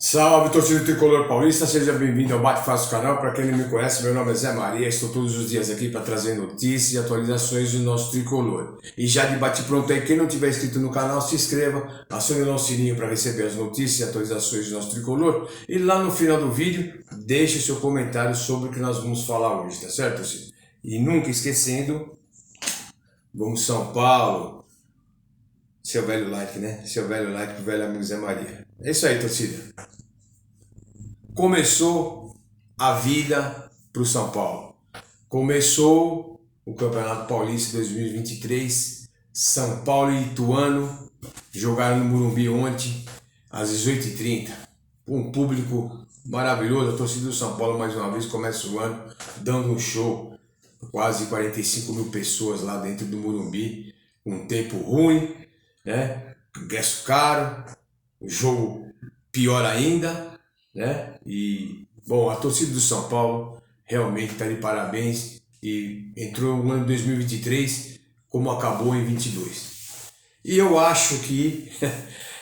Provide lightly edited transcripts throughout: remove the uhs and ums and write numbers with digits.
Salve, torcida tricolor paulista, seja bem-vindo ao Bate Fácil canal. Para quem não me conhece, meu nome é Zé Maria, estou todos os dias aqui para trazer notícias e atualizações do nosso tricolor. E já de bate pronto aí, quem não tiver inscrito no canal, se inscreva, acione o nosso sininho para receber as notícias e atualizações do nosso tricolor. E lá no final do vídeo, deixe seu comentário sobre o que nós vamos falar hoje, tá certo, torcida? E nunca esquecendo, vamos São Paulo! Seu velho like, né? Seu velho like pro velho amigo Zé Maria. É isso aí, torcida. Começou a vida para o São Paulo. Começou o Campeonato Paulista 2023. São Paulo e Ituano jogaram no Morumbi ontem, às 18h30. Um público maravilhoso. A torcida do São Paulo, mais uma vez, começa o ano dando um show. Quase 45 mil pessoas lá dentro do Morumbi. Um tempo ruim, né? Ingresso caro. O jogo pior ainda. Né? E, bom, a torcida do São Paulo realmente está de parabéns e entrou no ano de 2023 como acabou em 22. E eu acho que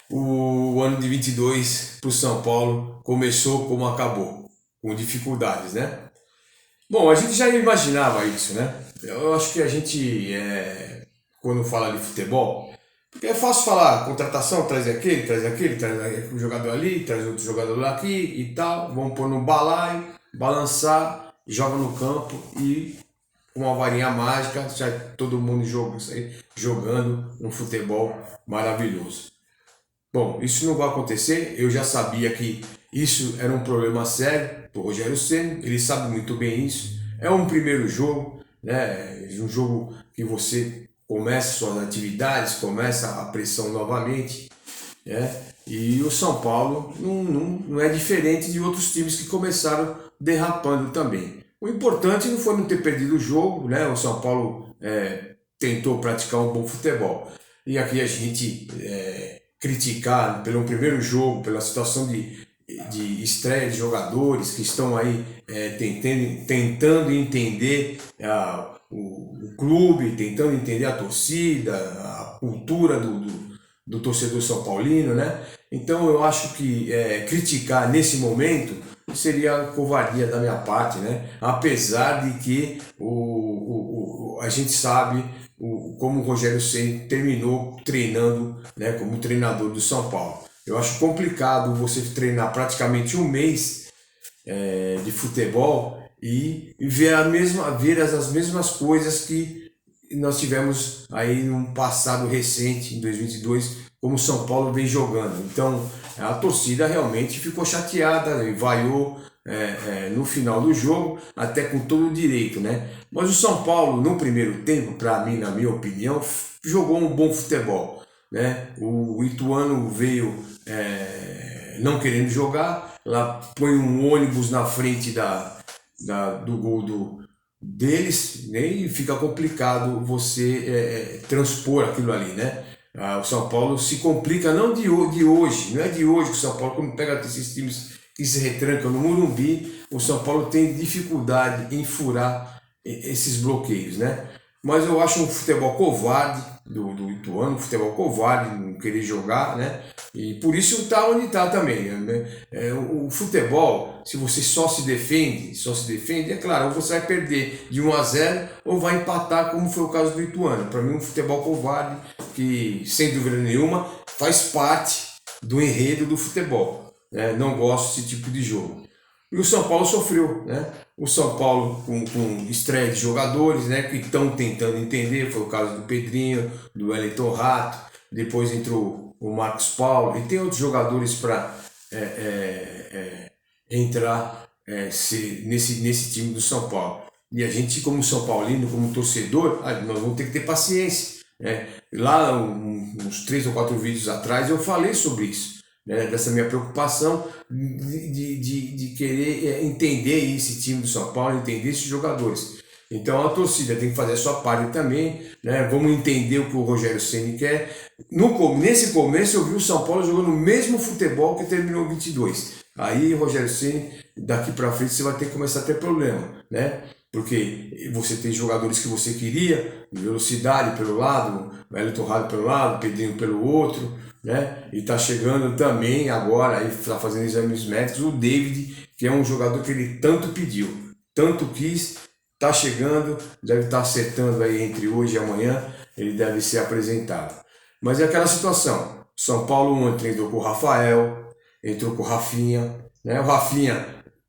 o ano de 22 para o São Paulo começou como acabou, com dificuldades, né? Bom, a gente já imaginava isso, né? Eu acho que a gente, quando fala de futebol, porque é fácil falar, contratação, traz aquele, traz um jogador ali, traz outro jogador aqui e tal, vamos pôr no balaio, balançar, joga no campo e com uma varinha mágica, já todo mundo jogando um futebol maravilhoso. Bom, isso não vai acontecer, eu já sabia que isso era um problema sério para o Rogério Ceni, ele sabe muito bem isso, é um primeiro jogo, né? Um jogo que você começa suas atividades, começa a pressão novamente, né? E o São Paulo não é diferente de outros times que começaram derrapando também. O importante não foi não ter perdido o jogo, né? O São Paulo tentou praticar um bom futebol. E aqui a gente criticar pelo primeiro jogo, pela situação de estreia de jogadores que estão aí tentando entender o clube, tentando entender a torcida, a cultura do torcedor são paulino, né? Então eu acho que criticar nesse momento seria covardia da minha parte, né? Apesar de que a gente sabe como o Rogério Ceni terminou treinando, né, como treinador do São Paulo. Eu acho complicado você treinar praticamente um mês de futebol e ver as mesmas coisas que nós tivemos aí num passado recente, em 2022, como o São Paulo vem jogando. Então a torcida realmente ficou chateada e vaiou no final do jogo, até com todo o direito, né? Mas o São Paulo, no primeiro tempo, para mim, na minha opinião, jogou um bom futebol, né? O Ituano veio não querendo jogar, lá põe um ônibus na frente do gol deles, né? E fica complicado você transpor aquilo ali, né? O São Paulo se complica, não de hoje, não é de hoje que o São Paulo, quando pega esses times que se retrancam no Morumbi, o São Paulo tem dificuldade em furar esses bloqueios, né? Mas eu acho um futebol covarde do Ituano, um futebol covarde, não querer jogar, né? E por isso está onde está também, né? O futebol, se você só se defende, é claro, ou você vai perder de 1-0 ou vai empatar, como foi o caso do Ituano. Para mim, um futebol covarde que, sem dúvida nenhuma, faz parte do enredo do futebol. Não gosto desse tipo de jogo. E o São Paulo sofreu, né? O São Paulo com estreia de jogadores, né, que estão tentando entender, foi o caso do Pedrinho, do Wellington Rato, depois entrou o Marcos Paulo, e tem outros jogadores para entrar nesse time do São Paulo. E a gente, como São Paulino, como torcedor, nós vamos ter que ter paciência. Lá, uns 3 ou 4 vídeos atrás, eu falei sobre isso. Dessa minha preocupação de querer entender esse time do São Paulo, entender esses jogadores. Então a torcida tem que fazer a sua parte também, né? Vamos entender o que o Rogério Ceni quer. Nesse começo eu vi o São Paulo jogando o mesmo futebol que terminou 22. Aí o Rogério Ceni, daqui para frente você vai ter que começar a ter problema, né? Porque você tem jogadores que você queria, velocidade pelo lado, Wellington Rato pelo lado, Pedrinho pelo outro, né? E tá chegando também agora, aí tá fazendo exames médicos, o David, que é um jogador que ele tanto pediu, tanto quis, tá chegando, deve estar acertando aí entre hoje e amanhã, ele deve ser apresentado. Mas é aquela situação, São Paulo ontem entrou com o Rafael, entrou com o Rafinha, né? O Rafinha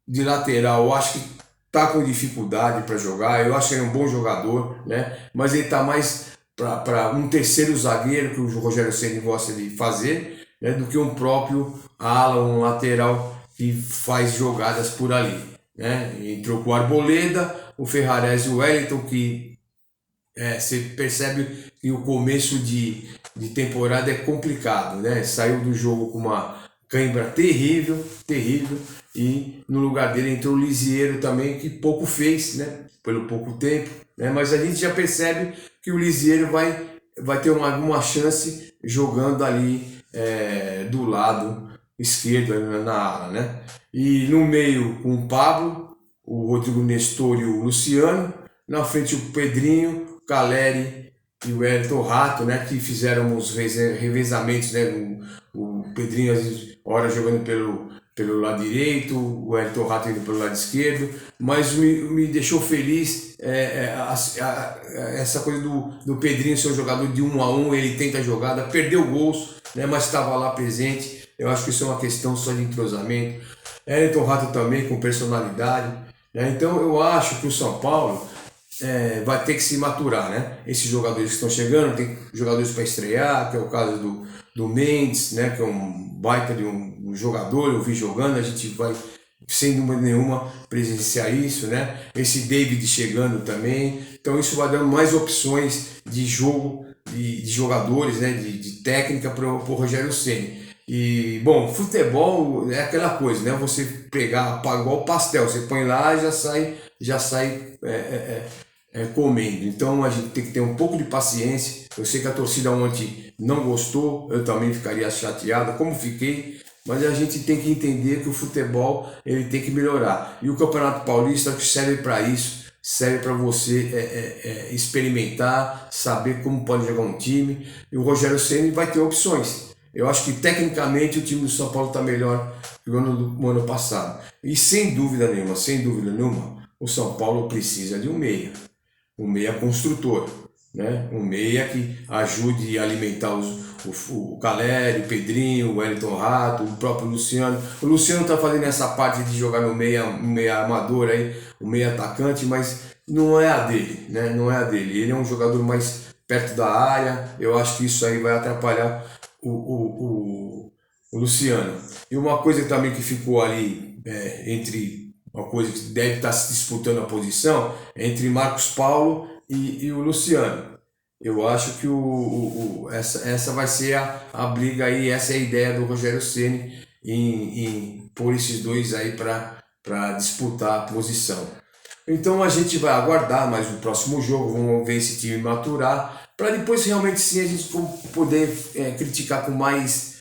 de lateral, eu acho que tá com dificuldade para jogar, eu acho que ele é um bom jogador, né? Mas ele tá mais para um terceiro zagueiro que o Rogério Ceni gosta de fazer, né? Do que um próprio ala, um lateral que faz jogadas por ali, né? Entrou com o Arboleda, o Ferrarese e o Wellington, que você percebe que o começo de temporada é complicado, né? Saiu do jogo com uma cãibra terrível, terrível, e no lugar dele entrou o Lisieiro também, que pouco fez, né? Pelo pouco tempo, né? Mas a gente já percebe que o Lisieiro vai ter alguma chance jogando ali do lado esquerdo, na ala, né? E no meio com o Pablo, o Rodrigo Nestor e o Luciano, na frente o Pedrinho, o Caleri e o Elton Rato, né, que fizeram os revezamentos, né, o Pedrinho às vezes, hora jogando pelo lado direito, o Elton Rato indo pelo lado esquerdo, mas me deixou feliz essa coisa do Pedrinho ser um jogador de 1 a 1, ele tenta a jogada, perdeu gols, né, mas estava lá presente. Eu acho que isso é uma questão só de entrosamento. Elton Rato também com personalidade, né? Então eu acho que o São Paulo vai ter que se maturar, né? Esses jogadores que estão chegando, tem jogadores para estrear, que é o caso do Mendes, né? Que é um baita de um jogador, eu vi jogando, a gente vai, sem dúvida nenhuma, presenciar isso, né? Esse David chegando também, então isso vai dando mais opções de jogo, de jogadores, né? De técnica para o Rogério Ceni. E, bom, futebol é aquela coisa, né? Você pegar, igual o pastel, você põe lá e já sai comendo. Então a gente tem que ter um pouco de paciência. Eu sei que a torcida ontem não gostou, eu também ficaria chateado, como fiquei, mas a gente tem que entender que o futebol ele tem que melhorar. E o Campeonato Paulista serve para isso, serve para você experimentar, saber como pode jogar um time. E o Rogério Ceni vai ter opções. Eu acho que tecnicamente o time do São Paulo está melhor que o ano passado. E sem dúvida nenhuma, o São Paulo precisa de um meia construtor, né? Um meia que ajude a alimentar o Caleri, o Pedrinho, o Wellington Rato, o próprio Luciano. O Luciano está fazendo essa parte de jogar no meia amador aí, o meia atacante, mas não é a dele, né? Não é a dele. Ele é um jogador mais perto da área. Eu acho que isso aí vai atrapalhar o Luciano. E uma coisa também que ficou ali entre uma coisa que deve estar se disputando a posição é entre Marcos Paulo e o Luciano. Eu acho que essa vai ser a briga aí, essa é a ideia do Rogério Ceni em pôr esses dois aí para disputar a posição. Então a gente vai aguardar mais o próximo jogo, vamos ver esse time maturar, para depois realmente sim a gente poder criticar com mais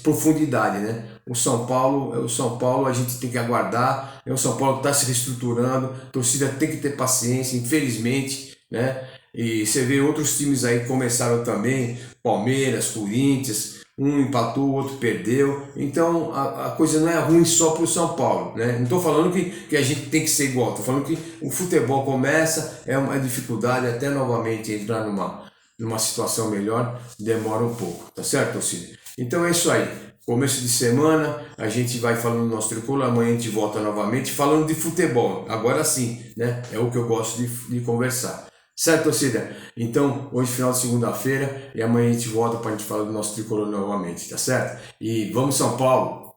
profundidade, né? O São Paulo a gente tem que aguardar, o São Paulo está se reestruturando, a torcida tem que ter paciência, infelizmente, né? E você vê outros times aí que começaram também, Palmeiras, Corinthians, um empatou, o outro perdeu, então a coisa não é ruim só para o São Paulo, né? Não estou falando que a gente tem que ser igual, estou falando que o futebol começa, é uma dificuldade até novamente entrar numa situação melhor, demora um pouco, tá certo, torcida? Então é isso aí, começo de semana, a gente vai falando do nosso tricolor, amanhã a gente volta novamente falando de futebol, agora sim, né? É o que eu gosto de conversar. Certo, torcida? Então, hoje final de segunda-feira e amanhã a gente volta para a gente falar do nosso tricolor novamente, tá certo? E vamos São Paulo!